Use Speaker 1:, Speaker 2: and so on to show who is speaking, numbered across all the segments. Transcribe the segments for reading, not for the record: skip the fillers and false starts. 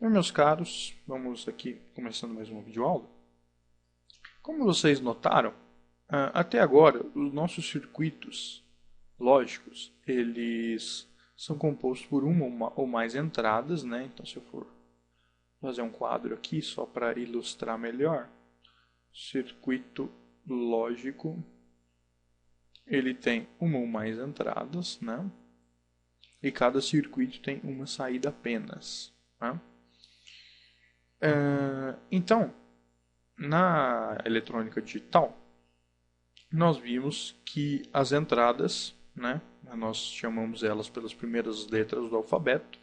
Speaker 1: Bem, meus caros, vamos aqui começando mais uma videoaula. Como vocês notaram, até agora os nossos circuitos lógicos, eles são compostos por uma ou mais entradas, né? Então, se eu for fazer um quadro aqui só para ilustrar melhor, circuito lógico, ele tem uma ou mais entradas, né? E cada circuito tem uma saída apenas, né? Então, na eletrônica digital, nós vimos que as entradas, né, nós chamamos elas pelas primeiras letras do alfabeto,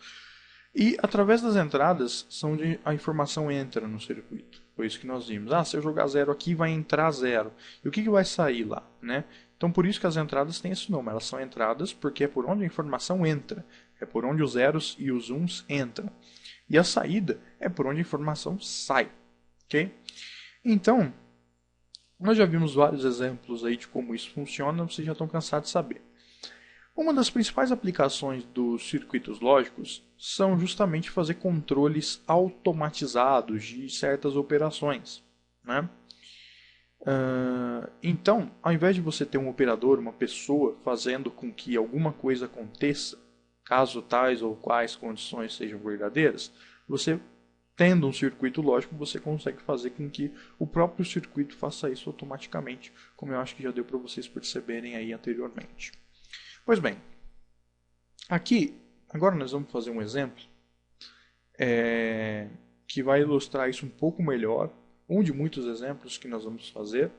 Speaker 1: e através das entradas são onde a informação entra no circuito. Foi isso que nós vimos. Se eu jogar zero aqui, vai entrar zero. E o que vai sair lá, né? Então, por isso que as entradas têm esse nome. Elas são entradas porque é por onde a informação entra. É por onde os zeros e os uns entram. E a saída é por onde a informação sai. Ok? Então, nós já vimos vários exemplos aí de como isso funciona, vocês já estão cansados de saber. Uma das principais aplicações dos circuitos lógicos são justamente fazer controles automatizados de certas operações, né? Então, ao invés de você ter um operador, uma pessoa fazendo com que alguma coisa aconteça, caso tais ou quais condições sejam verdadeiras, você, tendo um circuito lógico, você consegue fazer com que o próprio circuito faça isso automaticamente, como eu acho que já deu para vocês perceberem aí anteriormente. Pois bem, aqui, agora nós vamos fazer um exemplo que vai ilustrar isso um pouco melhor, um de muitos exemplos que nós vamos fazer,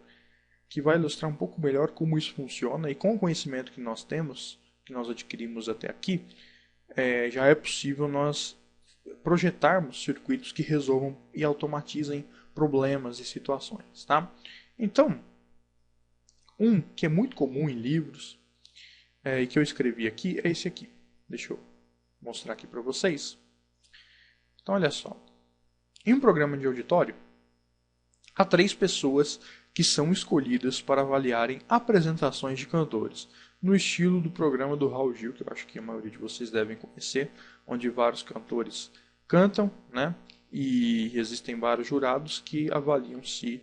Speaker 1: que vai ilustrar um pouco melhor como isso funciona e com o conhecimento que nós temos, que nós adquirimos até aqui, já é possível nós projetarmos circuitos que resolvam e automatizem problemas e situações, tá? Então, um que é muito comum em livros e que eu escrevi aqui é esse aqui. Deixa eu mostrar aqui para vocês. Então, olha só. Em um programa de auditório, há 3 pessoas que são escolhidas para avaliarem apresentações de cantores, no estilo do programa do Raul Gil, que eu acho que a maioria de vocês devem conhecer, onde vários cantores cantam, né? E existem vários jurados que avaliam se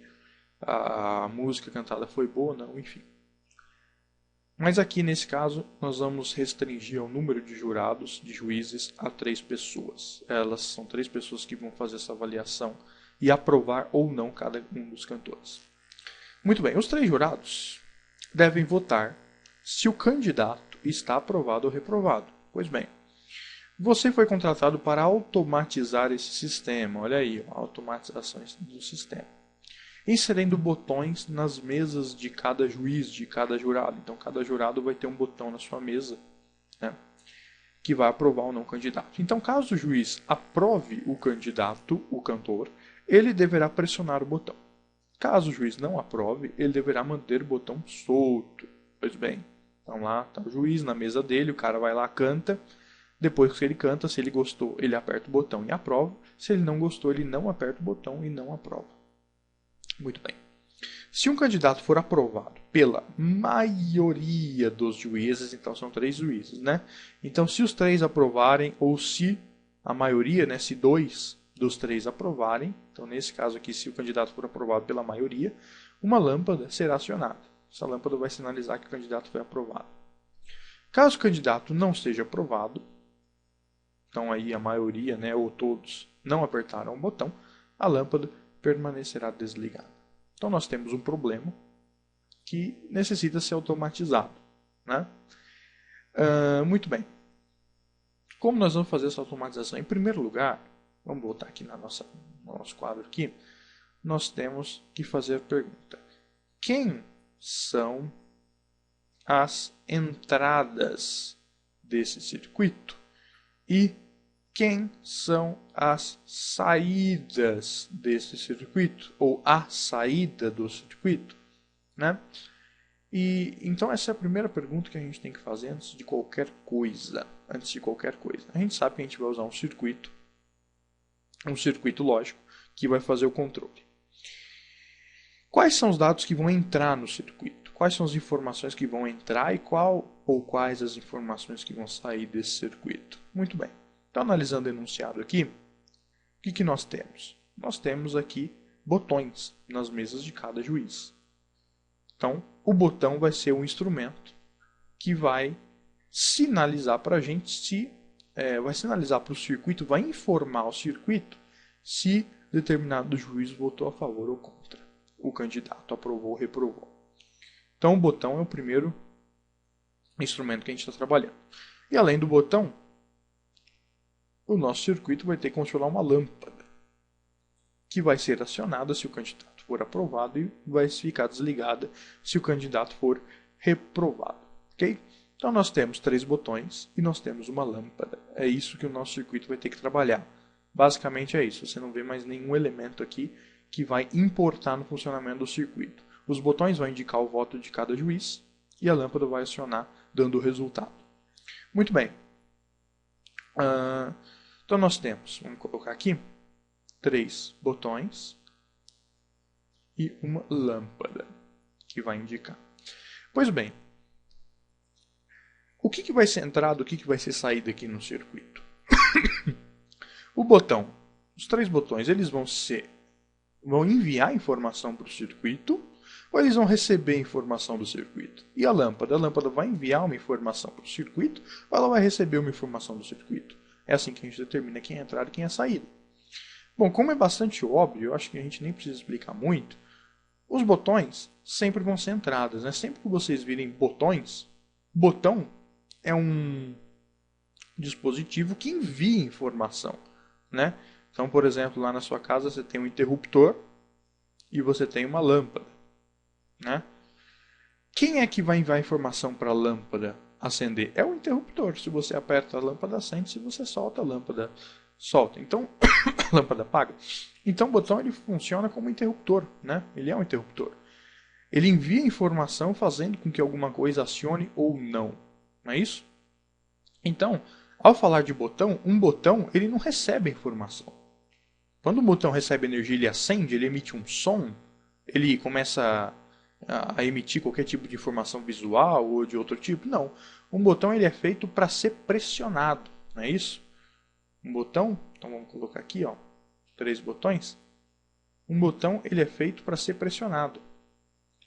Speaker 1: a música cantada foi boa ou não, enfim. Mas aqui nesse caso nós vamos restringir o número de jurados, de juízes, a 3 pessoas. Elas são 3 pessoas que vão fazer essa avaliação e aprovar ou não cada um dos cantores. Muito bem, os 3 jurados devem votar se o candidato está aprovado ou reprovado. Pois bem, você foi contratado para automatizar esse sistema. Olha aí, automatização do sistema. Inserindo botões nas mesas de cada juiz, de cada jurado. Então, cada jurado vai ter um botão na sua mesa, né, que vai aprovar ou não o candidato. Então, caso o juiz aprove o candidato, o cantor, ele deverá pressionar o botão. Caso o juiz não aprove, ele deverá manter o botão solto. Pois bem, então lá está o juiz na mesa dele, o cara vai lá, canta. Depois que ele canta, se ele gostou, ele aperta o botão e aprova. Se ele não gostou, ele não aperta o botão e não aprova. Muito bem. Se um candidato for aprovado pela maioria dos juízes, então são 3 juízes, né? Então, se os 3 aprovarem, ou se a maioria, né, se 2 dos 3 aprovarem, então nesse caso aqui, se o candidato for aprovado pela maioria, uma lâmpada será acionada. Essa lâmpada vai sinalizar que o candidato foi aprovado. Caso o candidato não seja aprovado, então aí a maioria, né, ou todos não apertaram o botão, a lâmpada permanecerá desligada. Então nós temos um problema que necessita ser automatizado, né? Muito bem. Como nós vamos fazer essa automatização? Em primeiro lugar, vamos voltar aqui no nosso quadro aqui, nós temos que fazer a pergunta: quem são as entradas desse circuito? E quem são as saídas desse circuito, ou a saída do circuito, né? E então essa é a primeira pergunta que a gente tem que fazer antes de qualquer coisa. A gente sabe que a gente vai usar um circuito lógico, que vai fazer o controle. Quais são os dados que vão entrar no circuito? Quais são as informações que vão entrar e quais as informações que vão sair desse circuito? Muito bem. Então, analisando o enunciado aqui, que nós temos? Nós temos aqui botões nas mesas de cada juiz. Então, o botão vai ser um instrumento que vai sinalizar para a gente se... vai sinalizar para o circuito, vai informar o circuito se determinado juiz votou a favor ou contra. O candidato aprovou ou reprovou. Então, o botão é o primeiro instrumento que a gente está trabalhando. E além do botão, o nosso circuito vai ter que controlar uma lâmpada, que vai ser acionada se o candidato for aprovado e vai ficar desligada se o candidato for reprovado. Ok? Então nós temos 3 botões e nós temos uma lâmpada. É isso que o nosso circuito vai ter que trabalhar. Basicamente é isso. Você não vê mais nenhum elemento aqui que vai importar no funcionamento do circuito. Os botões vão indicar o voto de cada juiz e a lâmpada vai acionar dando o resultado. Muito bem. Então nós temos, vamos colocar aqui, 3 botões e uma lâmpada que vai indicar. Pois bem, o que vai ser entrada, o que vai ser saída aqui no circuito? O botão, os 3 botões, eles vão enviar informação para o circuito ou eles vão receber informação do circuito? E a lâmpada vai enviar uma informação para o circuito ou ela vai receber uma informação do circuito? É assim que a gente determina quem é a entrada e quem é a saída. Bom, como é bastante óbvio, eu acho que a gente nem precisa explicar muito, os botões sempre vão ser entradas, né? Sempre que vocês virem botões, botão é um dispositivo que envia informação, né? Então, por exemplo, lá na sua casa você tem um interruptor e você tem uma lâmpada, né? Quem é que vai enviar informação para a lâmpada acender? É o interruptor. Se você aperta a lâmpada, acende. Se você solta, a lâmpada solta. Então, a lâmpada apaga. Então, o botão ele funciona como interruptor, né? Ele é um interruptor. Ele envia informação fazendo com que alguma coisa acione ou não. Não é isso? Então, ao falar de botão, um botão ele não recebe informação. Quando o botão recebe energia, ele acende, ele emite um som, ele começa a emitir qualquer tipo de informação visual ou de outro tipo. Não. Um botão ele é feito para ser pressionado, não é isso? Um botão, então vamos colocar aqui, ó, 3 botões. Um botão ele é feito para ser pressionado.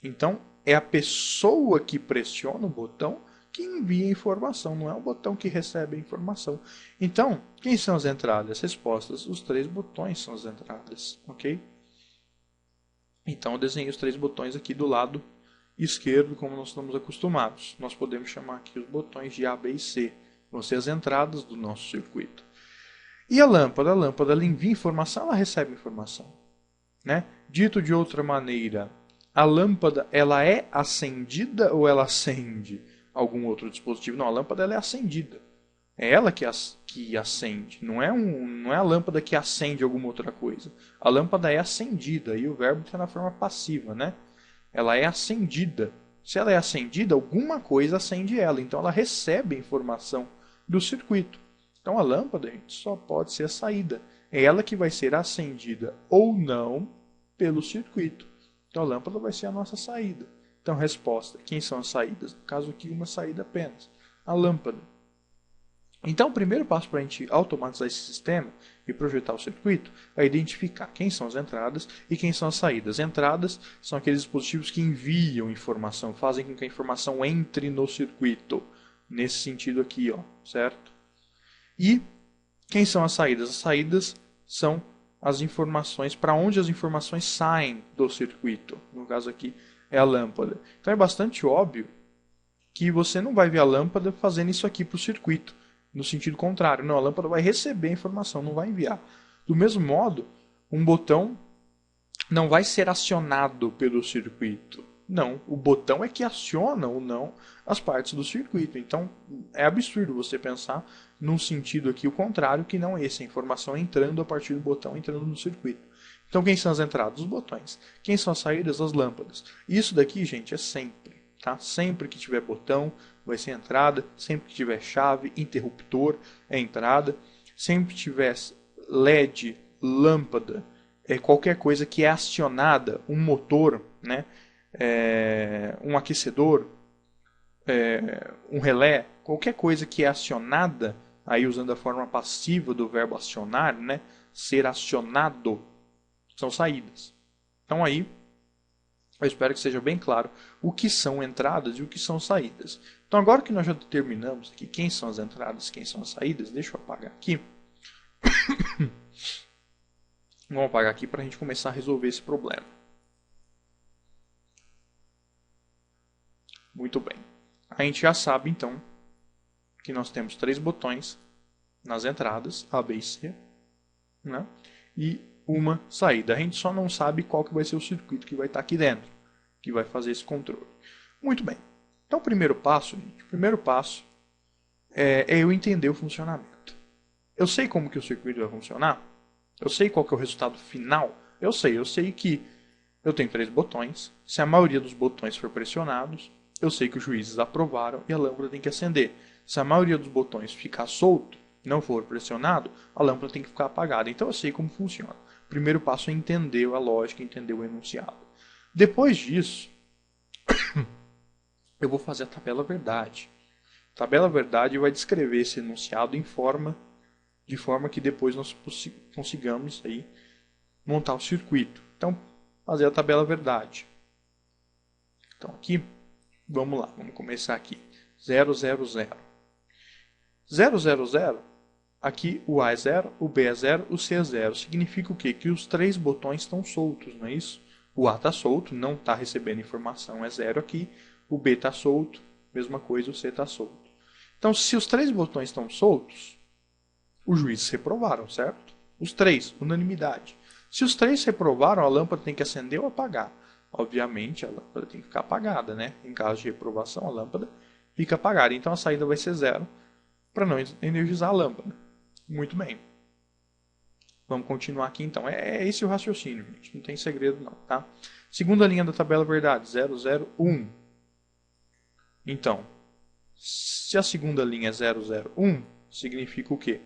Speaker 1: Então, é a pessoa que pressiona o botão que envia a informação, não é o botão que recebe a informação. Então, quem são as entradas? Respostas, os 3 botões são as entradas, ok? Então, eu desenhei os 3 botões aqui do lado esquerdo, como nós estamos acostumados. Nós podemos chamar aqui os botões de A, B e C. Vão ser as entradas do nosso circuito. E a lâmpada? A lâmpada ela envia informação, ela recebe informação, né? Dito de outra maneira, a lâmpada ela é acendida ou ela acende algum outro dispositivo? Não, a lâmpada ela é acendida. É ela que acende. Não é a lâmpada que acende alguma outra coisa. A lâmpada é acendida. E o verbo está na forma passiva, né? Ela é acendida. Se ela é acendida, alguma coisa acende ela. Então ela recebe informação do circuito. Então a lâmpada, gente, só pode ser a saída. É ela que vai ser acendida ou não pelo circuito. Então a lâmpada vai ser a nossa saída. Então resposta, quem são as saídas? No caso aqui, uma saída apenas. A lâmpada. Então o primeiro passo para a gente automatizar esse sistema e projetar o circuito é identificar quem são as entradas e quem são as saídas. Entradas são aqueles dispositivos que enviam informação, fazem com que a informação entre no circuito. Nesse sentido aqui, ó, certo? E quem são as saídas? As saídas são as informações, para onde as informações saem do circuito. No caso aqui é a lâmpada. Então é bastante óbvio que você não vai ver a lâmpada fazendo isso aqui para o circuito. No sentido contrário. Não, a lâmpada vai receber a informação, não vai enviar. Do mesmo modo, um botão não vai ser acionado pelo circuito. Não, o botão é que aciona ou não as partes do circuito. Então, é absurdo você pensar num sentido aqui o contrário, que não é esse. A informação entrando a partir do botão, entrando no circuito. Então, quem são as entradas? Os botões. Quem são as saídas? As lâmpadas. Isso daqui, gente, é sempre. Tá? Sempre que tiver botão, vai ser entrada. Sempre que tiver chave, interruptor, é entrada. Sempre que tiver LED, lâmpada, qualquer coisa que é acionada, um motor, né? Um aquecedor, um relé, qualquer coisa que é acionada aí usando a forma passiva do verbo acionar, né? Ser acionado, são saídas. Então aí, eu espero que seja bem claro o que são entradas e o que são saídas. Então agora que nós já determinamos aqui quem são as entradas e quem são as saídas, deixa eu apagar aqui. Vamos apagar aqui para a gente começar a resolver esse problema. Muito bem. A gente já sabe então que nós temos 3 botões nas entradas, A, B e C, né? E uma saída. A gente só não sabe qual que vai ser o circuito que vai estar aqui dentro, que vai fazer esse controle. Muito bem. Então o primeiro passo, gente, é eu entender o funcionamento. Eu sei como que o circuito vai funcionar? Eu sei qual que é o resultado final? Eu sei que eu tenho 3 botões. Se a maioria dos botões for pressionados, eu sei que os juízes aprovaram e a lâmpada tem que acender. Se a maioria dos botões ficar solto, não for pressionado, a lâmpada tem que ficar apagada. Então eu sei como funciona. O primeiro passo é entender a lógica, entender o enunciado. Depois disso, eu vou fazer a tabela verdade. A tabela verdade vai descrever esse enunciado de forma que depois nós consigamos aí montar o circuito. Então, fazer a tabela verdade. Então aqui, vamos lá, vamos começar aqui. 0, 0, 0. 0, 0, 0. Aqui o A é 0, o B é 0, o C é 0. Significa o quê? Que os 3 botões estão soltos, não é isso? O A está solto, não está recebendo informação, é 0 aqui. O B está solto, mesma coisa, o C está solto. Então, se os 3 botões estão soltos, os juízes reprovaram, certo? Os 3, unanimidade. Se os 3 reprovaram, a lâmpada tem que acender ou apagar. Obviamente, a lâmpada tem que ficar apagada, né? Em caso de reprovação, a lâmpada fica apagada. Então, a saída vai ser 0 para não energizar a lâmpada. Muito bem. Vamos continuar aqui, então. É esse o raciocínio, gente. Não tem segredo, não, tá? Segunda linha da tabela verdade, 0, 0, 1. Então, se a segunda linha é 0, 0, 1, significa o quê?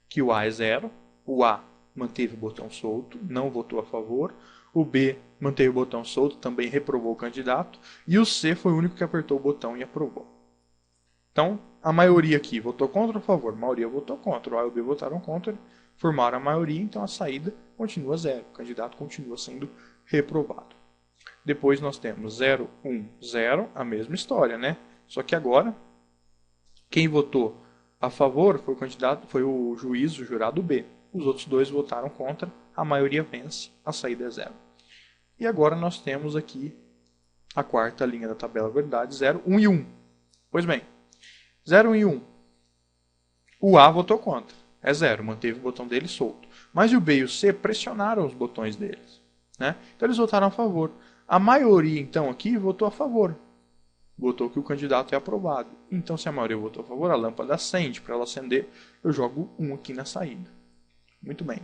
Speaker 1: Que o A é 0, o A manteve o botão solto, não votou a favor, o B manteve o botão solto, também reprovou o candidato, e o C foi o único que apertou o botão e aprovou. Então, a maioria aqui votou contra ou a favor? A maioria votou contra, o A e o B votaram contra, formaram a maioria, então a saída continua 0, o candidato continua sendo reprovado. Depois nós temos 0, 1, 0, a mesma história, né? Só que agora, quem votou a favor foi o juiz, o jurado B. Os outros 2 votaram contra, a maioria vence, a saída é 0. E agora nós temos aqui a quarta linha da tabela verdade, 0, 1 e 1. Pois bem, 0, 1 e 1. O A votou contra, é 0, manteve o botão dele solto. Mas o B e o C pressionaram os botões deles, né? Então eles votaram a favor. A maioria, então, aqui votou a favor. Votou que o candidato é aprovado. Então, se a maioria votou a favor, a lâmpada acende. Para ela acender, eu jogo 1 aqui na saída. Muito bem.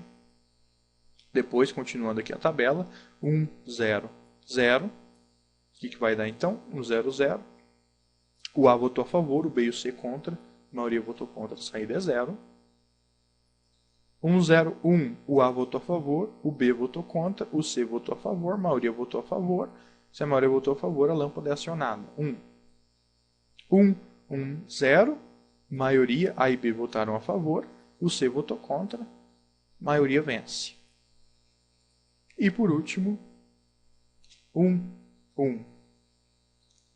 Speaker 1: Depois, continuando aqui a tabela, 1, 0, 0. O que vai dar então? 1, 0, 0. O A votou a favor, o B e o C contra. A maioria votou contra, a saída é 0. 1, 0, 1. O A votou a favor, o B votou contra, o C votou a favor, a maioria votou a favor. Se a maioria votou a favor, a lâmpada é acionada. 1, 1, 1, 0. Maioria, A e B votaram a favor. O C votou contra. Maioria vence. E por último, 1, 1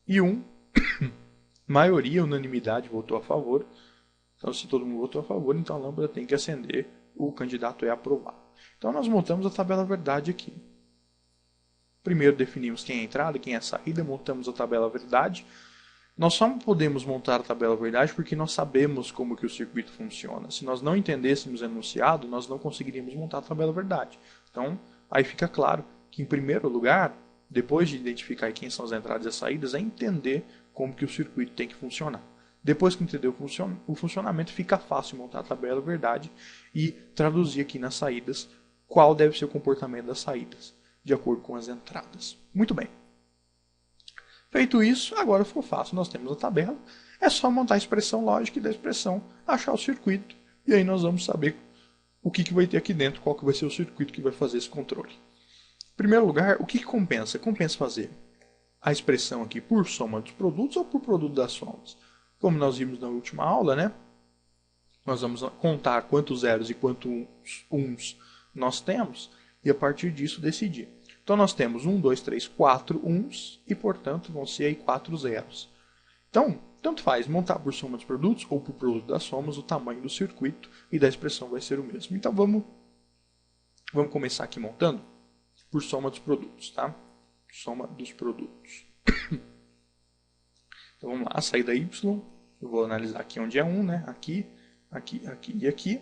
Speaker 1: e 1. Maioria, unanimidade, votou a favor. Então, se todo mundo votou a favor, então a lâmpada tem que acender. O candidato é aprovado. Então, nós montamos a tabela verdade aqui. Primeiro definimos quem é a entrada e quem é a saída, montamos a tabela verdade. Nós só podemos montar a tabela verdade porque nós sabemos como que o circuito funciona. Se nós não entendêssemos o enunciado, nós não conseguiríamos montar a tabela verdade. Então, aí fica claro que, em primeiro lugar, depois de identificar quem são as entradas e as saídas, é entender como que o circuito tem que funcionar. Depois que entender o funcionamento, fica fácil montar a tabela verdade e traduzir aqui nas saídas qual deve ser o comportamento das saídas, de acordo com as entradas. Muito bem. Feito isso, agora ficou fácil. Nós temos a tabela. É só montar a expressão lógica e da expressão achar o circuito. E aí nós vamos saber o que vai ter aqui dentro, qual que vai ser o circuito que vai fazer esse controle. Em primeiro lugar, o que compensa? Compensa fazer a expressão aqui por soma dos produtos ou por produto das somas? Como nós vimos na última aula, né? Nós vamos contar quantos zeros e quantos uns nós temos e a partir disso decidir. Então nós temos 1, 2, 3, 4 uns e, portanto, vão ser aí 4 zeros. Então, tanto faz montar por soma dos produtos ou por produto das somas, o tamanho do circuito e da expressão vai ser o mesmo. Então vamos começar aqui montando por soma dos produtos, tá? Soma dos produtos. Então vamos lá, a saída y, eu vou analisar aqui onde é 1, né? Aqui, aqui, aqui e aqui.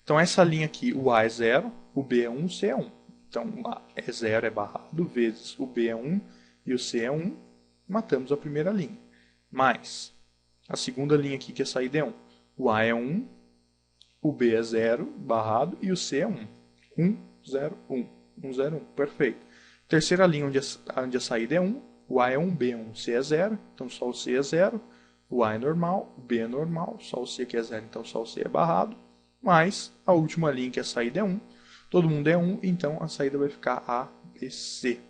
Speaker 1: Então essa linha aqui, o A é 0, o B é 1, o C é 1. Então o A é 0, é barrado, vezes o B é 1 e o C é 1. Matamos a primeira linha. Mais a segunda linha aqui, que a saída é 1. O A é 1, o B é 0, barrado, e o C é 1. 1, 0, 1. 1, 0, 1. Perfeito. Terceira linha, onde a saída é 1. O A é 1, B é 1, C é 0. Então só o C é 0. O A é normal, o B é normal. Só o C que é 0, então só o C é barrado. Mais a última linha, que a saída é 1. Todo mundo é 1, então a saída vai ficar A, B, C.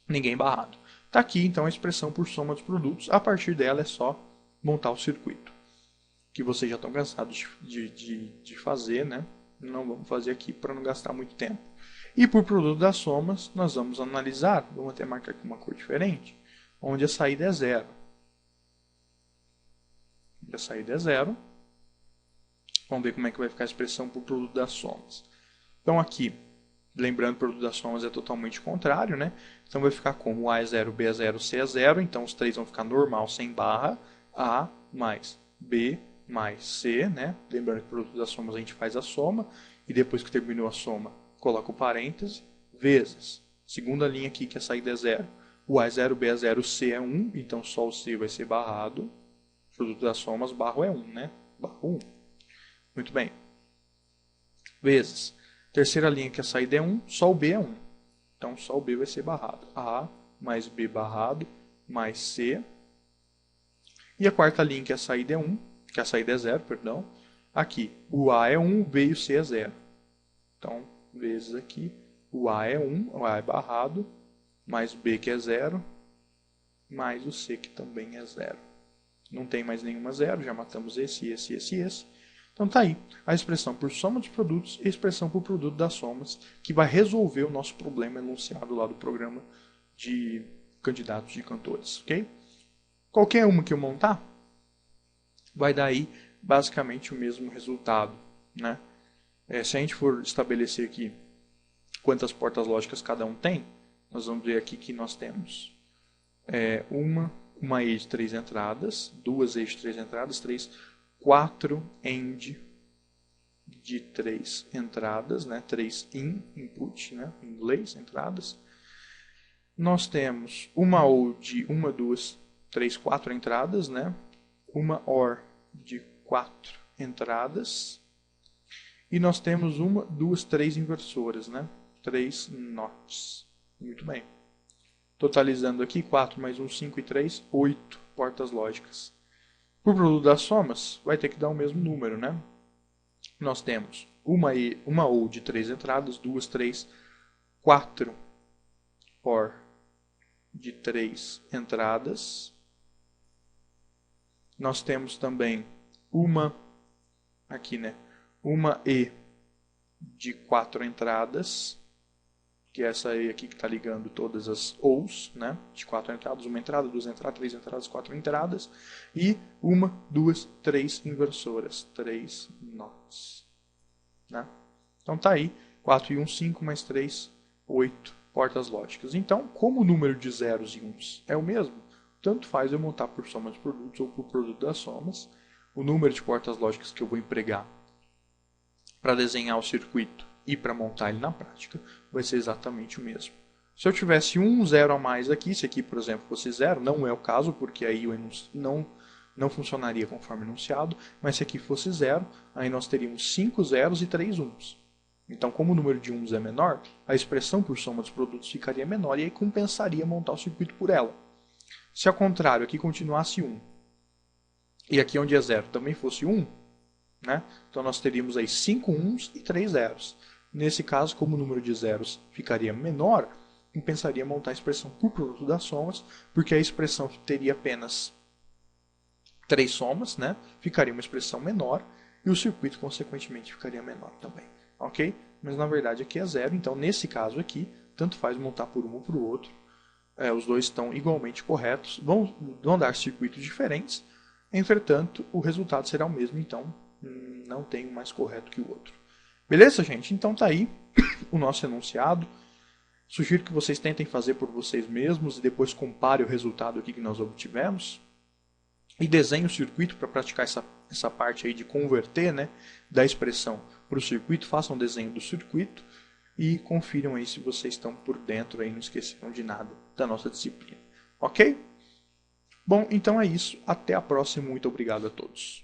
Speaker 1: Ninguém barrado. Está aqui, então, a expressão por soma dos produtos. A partir dela é só montar o circuito, que vocês já estão cansados de fazer, né? Não vamos fazer aqui para não gastar muito tempo. E por produto das somas, nós vamos analisar, vamos até marcar aqui uma cor diferente, onde a saída é 0. A saída é 0. Vamos ver como é que vai ficar a expressão por produto das somas. Então aqui, lembrando, o produto das somas é totalmente contrário, né? Então vai ficar como A é 0, B é 0, C é 0. Então os três vão ficar normal, sem barra. A mais B mais C, né? Lembrando que o produto das somas a gente faz a soma. E depois que terminou a soma, coloca o parêntese. Vezes. Segunda linha aqui, que a saída é 0. O A é 0, B é 0, C é 1. Então só o C vai ser barrado. O produto das somas, barro é 1, né? Barro 1. Muito bem. Vezes. Terceira linha, que a saída é 1, só o B é 1. Então, só o B vai ser barrado. A mais B barrado, mais C. E a quarta linha, que a saída é 1, que a saída é 0, perdão. Aqui, o A é 1, o B e o C é 0. Então, vezes aqui, o A é 1, o A é barrado, mais o B que é 0, mais o C que também é 0. Não tem mais nenhuma 0, já matamos esse. Então tá aí a expressão por soma dos produtos e a expressão por produto das somas, que vai resolver o nosso problema enunciado lá do programa de candidatos de cantores, ok? Qualquer uma que eu montar, vai dar aí basicamente o mesmo resultado, né? Se a gente for estabelecer aqui quantas portas lógicas cada um tem, nós vamos ver aqui que nós temos uma E de 3 entradas, duas E de 3 entradas, 4 AND de 3 entradas, né? 3 input, né? Em inglês, entradas. Nós temos uma OR de 1, 2, 3, 4 entradas, né? Uma OR de 4 entradas. E nós temos 1, 2, 3 inversoras, né? 3 NOTs. Muito bem. Totalizando aqui, 4 mais 1, 5 e 3, 8 portas lógicas. Por produto das somas, vai ter que dar o mesmo número, né? Nós temos uma OR de 3 entradas, 2, 3, 4 OR de 3 entradas. Nós temos também uma E de 4 entradas, que é essa E aqui que está ligando todas as ORs, né? De 4 entradas, uma entrada, 2 entradas, 3 entradas, 4 entradas. E 1, 2, 3 inversoras, 3 NOTs. Né? Então tá aí, 4 e 1, 5, mais 3, 8 portas lógicas. Então, como o número de zeros e uns é o mesmo, tanto faz eu montar por soma de produtos ou por produto das somas. O número de portas lógicas que eu vou empregar para desenhar o circuito e para montar ele na prática vai ser exatamente o mesmo. Se eu tivesse um zero a mais aqui, se aqui, por exemplo, fosse zero, não é o caso, porque aí o não funcionaria conforme enunciado, mas se aqui fosse zero, aí nós teríamos 5 zeros e 3 uns. Então, como o número de uns é menor, a expressão por soma dos produtos ficaria menor e aí compensaria montar o circuito por ela. Se ao contrário, aqui continuasse 1, e aqui onde é 0 também fosse 1, né? Então nós teríamos aí 5 uns e 3 zeros. Nesse caso, como o número de zeros ficaria menor, compensaria montar a expressão por produto das somas, porque a expressão teria apenas 3 somas, né? Ficaria uma expressão menor e o circuito, consequentemente, ficaria menor também. Ok? Mas na verdade aqui é 0, então nesse caso aqui, tanto faz montar por um ou por outro. Os dois estão igualmente corretos, vão dar circuitos diferentes, entretanto, o resultado será o mesmo, então não tem um mais correto que o outro. Beleza, gente? Então tá aí o nosso enunciado. Sugiro que vocês tentem fazer por vocês mesmos e depois compare o resultado aqui que nós obtivemos. E desenhe o circuito para praticar essa parte aí de converter, né, da expressão para o circuito. Façam um desenho do circuito e confiram aí se vocês estão por dentro aí, não esqueceram de nada da nossa disciplina. Ok? Bom, então é isso. Até a próxima. Muito obrigado a todos.